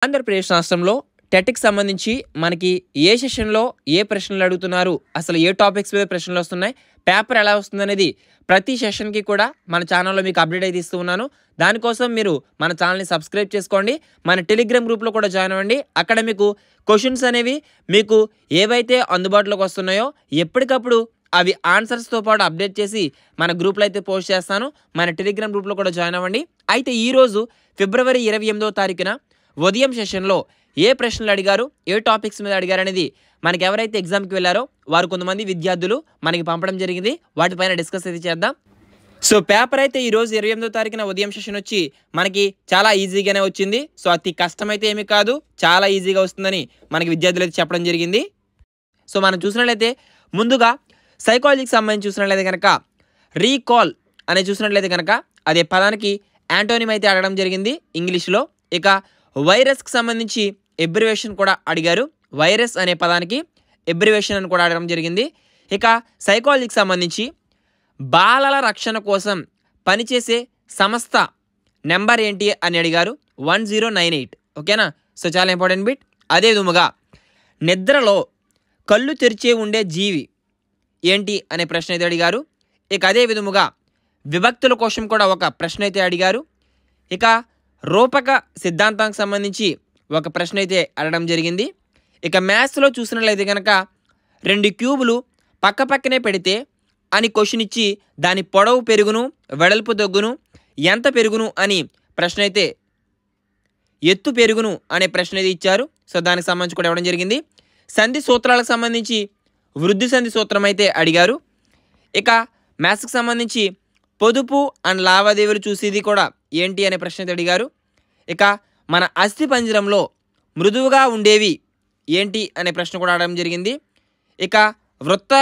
ఆంధ్రప్రదేశ్ రాష్ట్రంలో టెట్‌కి సంబంధించి మనకి ఏ సెషన్‌లో ఏ ప్రశ్నలు అడుగుతున్నారు? అసలు ఏ టాపిక్స్ మీద ప్రశ్నలు వస్తున్నాయి? పేపర్ ఎలా వస్తుందనేది ప్రతి సెషన్‌కి కూడా మన ఛానెల్‌లో మీకు అప్డేట్ అయితే ఇస్తూ ఉన్నాను. దానికోసం మీరు మన ఛానెల్‌ని సబ్స్క్రైబ్ చేసుకోండి. మన టెలిగ్రామ్ గ్రూప్‌లో కూడా జాయిన్ అవ్వండి. అక్కడ మీకు క్వెషన్స్ అనేవి మీకు ఏవైతే అందుబాటులోకి వస్తున్నాయో ఎప్పటికప్పుడు అవి ఆన్సర్స్‌తో పాటు అప్డేట్ చేసి మన గ్రూప్‌లో అయితే పోస్ట్ చేస్తాను. మన టెలిగ్రామ్ గ్రూప్‌లో కూడా జాయిన్ అవ్వండి. అయితే ఈరోజు ఫిబ్రవరి 28వ తారీఖున ఉదయం సెషన్‌లో ఏ ప్రశ్నలు అడిగారు? ఏ టాపిక్స్ మీద అడిగారనేది మనకి ఎవరైతే ఎగ్జామ్‌కి వెళ్లారో వారు కొంతమంది విద్యార్థులు మనకి పంపడం జరిగింది. వాటిపైన డిస్కస్ అయితే చేద్దాం. సో పేపర్ అయితే ఈరోజు 28వ తారీఖున ఉదయం సెషన్ వచ్చి మనకి చాలా ఈజీగానే వచ్చింది. సో అతి కష్టమైతే ఏమీ కాదు. చాలా ఈజీగా వస్తుందని మనకి విద్యార్థులు అయితే చెప్పడం జరిగింది. సో మనం చూసినట్లయితే ముందుగా సైకాలజీకి సంబంధించి చూసినట్లయితే కనుక రీకాల్ అనేది చూసినట్లయితే కనుక అదే పదానికి యాంటోనిమ్ అయితే అడగడం జరిగింది ఇంగ్లీష్లో. ఇక వైరస్కి సంబంధించి ఎబ్రివేషన్ కూడా అడిగారు. వైరస్ అనే పదానికి ఎబ్రివేషన్ అని కూడా అడగడం జరిగింది. ఇక సైకాలజీకి సంబంధించి బాలల రక్షణ కోసం పనిచేసే సంస్థ నెంబర్ ఏంటి అని అడిగారు. 1098. ఓకేనా? సో చాలా ఇంపార్టెంట్ బిట్. అదే విధముగా నిద్రలో కళ్ళు తెరిచే ఉండే జీవి ఏంటి అనే ప్రశ్న అయితే అడిగారు. ఇక అదే విధముగా విభక్తుల కోసం కూడా ఒక ప్రశ్న అయితే అడిగారు. ఇక రూపక సిద్ధాంతానికి సంబంధించి ఒక ప్రశ్న అయితే అడగడం జరిగింది. ఇక మ్యాథ్స్లో చూసినట్లయితే కనుక 2 క్యూబులు పక్కపక్కనే పెడితే అని క్వశ్చన్ ఇచ్చి దాని పొడవు పెరుగును వెడల్పు తగ్గును ఎంత పెరుగును అని ప్రశ్న అయితే ఎత్తు పెరుగును అనే ప్రశ్న అయితే ఇచ్చారు. సో దానికి సంబంధించి కూడా ఇవ్వడం జరిగింది. సంధి సూత్రాలకు సంబంధించి వృద్ధి సంధి సూత్రం అయితే అడిగారు. ఇక మ్యాథ్స్కి సంబంధించి పొదుపు అండ్ లావాదేవీలు చూసేది కూడా ఏంటి అనే ప్రశ్న అయితే అడిగారు. ఇక మన అస్థి పంజరంలో మృదువుగా ఉండేవి ఏంటి అనే ప్రశ్న కూడా అడగడం జరిగింది. ఇక వృత్త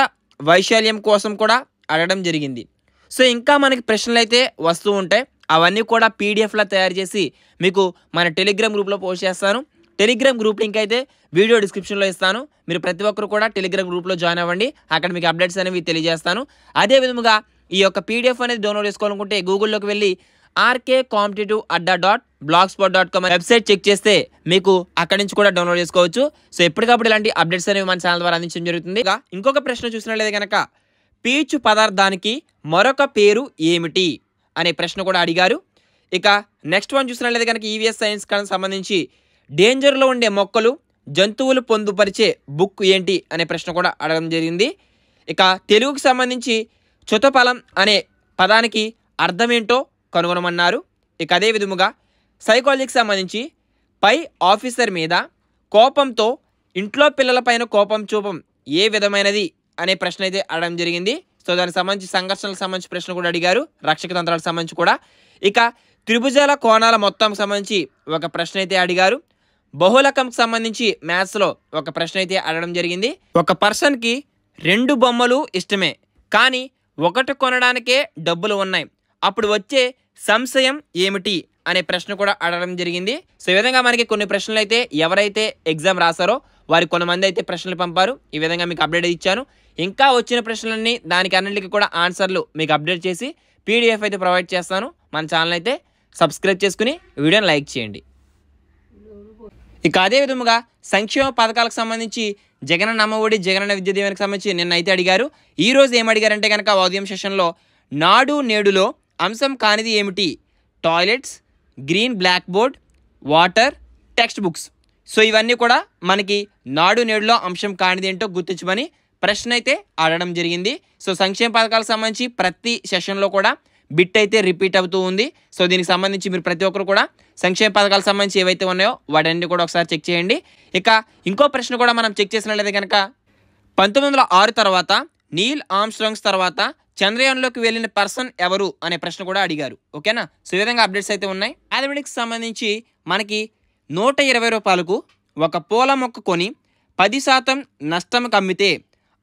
వైశాల్యం కోసం కూడా అడగడం జరిగింది. సో ఇంకా మనకి ప్రశ్నలు అయితే వస్తూ ఉంటాయి. అవన్నీ కూడా పీడిఎఫ్లా తయారు చేసి మీకు మన టెలిగ్రామ్ గ్రూప్లో పోస్ట్ చేస్తాను. టెలిగ్రామ్ గ్రూప్ లింక్ అయితే వీడియో డిస్క్రిప్షన్లో ఇస్తాను. మీరు ప్రతి ఒక్కరు కూడా టెలిగ్రామ్ గ్రూప్లో జాయిన్ అవ్వండి. అక్కడ మీకు అప్డేట్స్ అనేవి తెలియజేస్తాను. అదే విధముగా ఈ యొక్క పీడిఎఫ్ అనేది డౌన్లోడ్ చేసుకోవాలనుకుంటే గూగుల్లోకి వెళ్ళి rkcompetitive@blogspot.com వెబ్సైట్ చెక్ చేస్తే మీకు అక్కడి నుంచి కూడా డౌన్లోడ్ చేసుకోవచ్చు. సో ఎప్పటికప్పుడు ఇలాంటి అప్డేట్స్ అనేవి మన ఛానల్ ద్వారా అందించడం జరుగుతుంది. ఇంకొక ప్రశ్న చూసినట్లయితే కనుక పీచు పదార్థానికి మరొక పేరు ఏమిటి అనే ప్రశ్న కూడా అడిగారు. ఇక నెక్స్ట్ వన్ చూసినట్లయితే కనుక ఈవీఎస్ సైన్స్ కి సంబంధించి డేంజర్లో ఉండే మొక్కలు జంతువులు పొందుపరిచే బుక్ ఏంటి అనే ప్రశ్న కూడా అడగడం జరిగింది. ఇక తెలుగుకి సంబంధించి చుతఫలం అనే పదానికి అర్థమేంటో కనుగొనమన్నారు. ఇక అదే విధముగా సైకాలజీకి సంబంధించి పై ఆఫీసర్ మీద కోపంతో ఇంట్లో పిల్లలపైన కోపం చూపం ఏ విధమైనది అనే ప్రశ్న అయితే అడగడం జరిగింది. సో దానికి సంబంధించి సంఘర్షణలకు సంబంధించి ప్రశ్న కూడా అడిగారు. రక్షక తంత్రాలకు సంబంధించి కూడా. ఇక త్రిభుజాల కోణాల మొత్తం సంబంధించి ఒక ప్రశ్న అయితే అడిగారు. బహుళకంకి సంబంధించి మ్యాథ్స్లో ఒక ప్రశ్న అయితే అడగడం జరిగింది. ఒక పర్సన్కి 2 బొమ్మలు ఇష్టమే కానీ ఒకటి కొనడానికే డబ్బులు ఉన్నాయి, అప్పుడు వచ్చే సంశయం ఏమిటి అనే ప్రశ్న కూడా అడగడం జరిగింది. సో ఈ విధంగా మనకి కొన్ని ప్రశ్నలు అయితే ఎవరైతే ఎగ్జామ్ రాశారో వారి కొంతమంది అయితే ప్రశ్నలు పంపారు. ఈ విధంగా మీకు అప్డేట్ ఇచ్చాను. ఇంకా వచ్చిన ప్రశ్నలన్నీ దానికి అన్నింటికి కూడా ఆన్సర్లు మీకు అప్డేట్ చేసి పీడిఎఫ్ అయితే ప్రొవైడ్ చేస్తాను. మన ఛానల్ అయితే సబ్స్క్రైబ్ చేసుకుని వీడియోని లైక్ చేయండి. ఇక అదే విధముగా సంక్షేమ పథకాలకు సంబంధించి జగనన్న అమ్మఒడి జగనన్న విద్యా దీవెనకి సంబంధించి నిన్న అయితే అడిగారు. ఈ రోజు ఏం అడిగారంటే కనుక ఉదయం సెషన్లో నాడు నేడులో అంశం కానిది ఏమిటి? Toilets, green blackboard, water, textbooks. So ఇవన్నీ కూడా మనకి నాడు నేడులో అంశం కానిది ఏంటో గుర్తించమని ప్రశ్న అయితే అడగడం జరిగింది. సో సంక్షేమ పథకాలకు సంబంధించి ప్రతి సెషన్లో కూడా బిట్ అయితే రిపీట్ అవుతూ ఉంది. సో దీనికి సంబంధించి మీరు ప్రతి ఒక్కరు కూడా సంక్షేమ పథకాలకు సంబంధించి ఏవైతే ఉన్నాయో వాటన్ని కూడా ఒకసారి చెక్ చేయండి. ఇక ఇంకో ప్రశ్న కూడా మనం చెక్ చేసినట్లయితే కనుక 1906 తర్వాత నీల్ ఆర్మ్స్ట్రాంగ్స్ తర్వాత చంద్రయాన్లోకి వెళ్ళిన పర్సన్ ఎవరు అనే ప్రశ్న కూడా అడిగారు. ఓకేనా? సో ఈ విధంగా అప్డేట్స్ అయితే ఉన్నాయి. మ్యాథమెటిక్స్ సంబంధించి మనకి 120 రూపాయలకు ఒక పూల మొక్క కొని 10% నష్టంకి అమ్మితే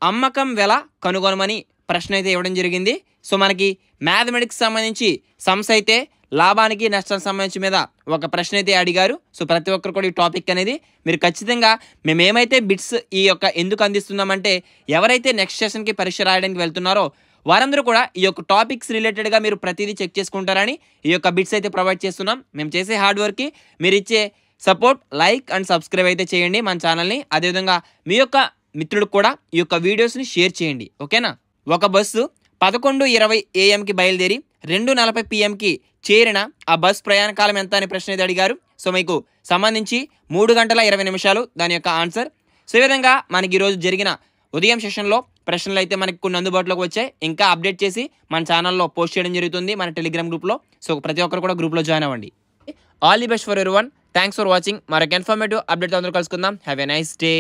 అమ్మకం వెల కనుగొనమని ప్రశ్న అయితే ఇవ్వడం జరిగింది. సో మనకి మ్యాథమెటిక్స్ సంబంధించి సమ్స్ అయితే లాభానికి నష్టానికి సంబంధించి మీద ఒక ప్రశ్న అయితే అడిగారు. సో ప్రతి ఒక్కరు కూడా ఈ టాపిక్ అనేది మీరు ఖచ్చితంగా మేమేమైతే బిట్స్ ఈ యొక్క ఎందుకు అందిస్తున్నామంటే ఎవరైతే నెక్స్ట్ సెషన్కి పరీక్ష రాయడానికి వెళ్తున్నారో వారందరూ కూడా ఈ యొక్క టాపిక్స్ రిలేటెడ్గా మీరు ప్రతిదీ చెక్ చేసుకుంటారని ఈ యొక్క బిట్స్ అయితే ప్రొవైడ్ చేస్తున్నాం. మేము చేసే హార్డ్ వర్క్కి మీరు ఇచ్చే సపోర్ట్, లైక్ అండ్ సబ్స్క్రైబ్ అయితే చేయండి మన ఛానల్ని. అదేవిధంగా మీ యొక్క మిత్రులకు కూడా ఈ యొక్క వీడియోస్ని షేర్ చేయండి. ఓకేనా? ఒక బస్సు 11:20 AM బయలుదేరి 2:40 PM చేరిన ఆ బస్ ప్రయాణ కాలం ఎంత అని ప్రశ్న అయితే అడిగారు. సో మీకు సంబంధించి 3 గంటల 20 నిమిషాలు దాని యొక్క ఆన్సర్. సో ఈ విధంగా మనకి ఈరోజు జరిగిన ఉదయం సెషన్లో ప్రశ్నలు అయితే మనకి కొన్ని అందుబాటులోకి వచ్చాయి. ఇంకా అప్డేట్ చేసి మన ఛానల్లో పోస్ట్ చేయడం జరుగుతుంది మన టెలిగ్రామ్ గ్రూప్లో. సో ప్రతి ఒక్కరు కూడా గ్రూప్లో జాయిన్ అవ్వండి. All the best for everyone. Thanks for watching. మరొక ఇన్ఫర్మేటివ్ అప్డేట్ అందరూ కలుసుకుందాం. Have a nice day.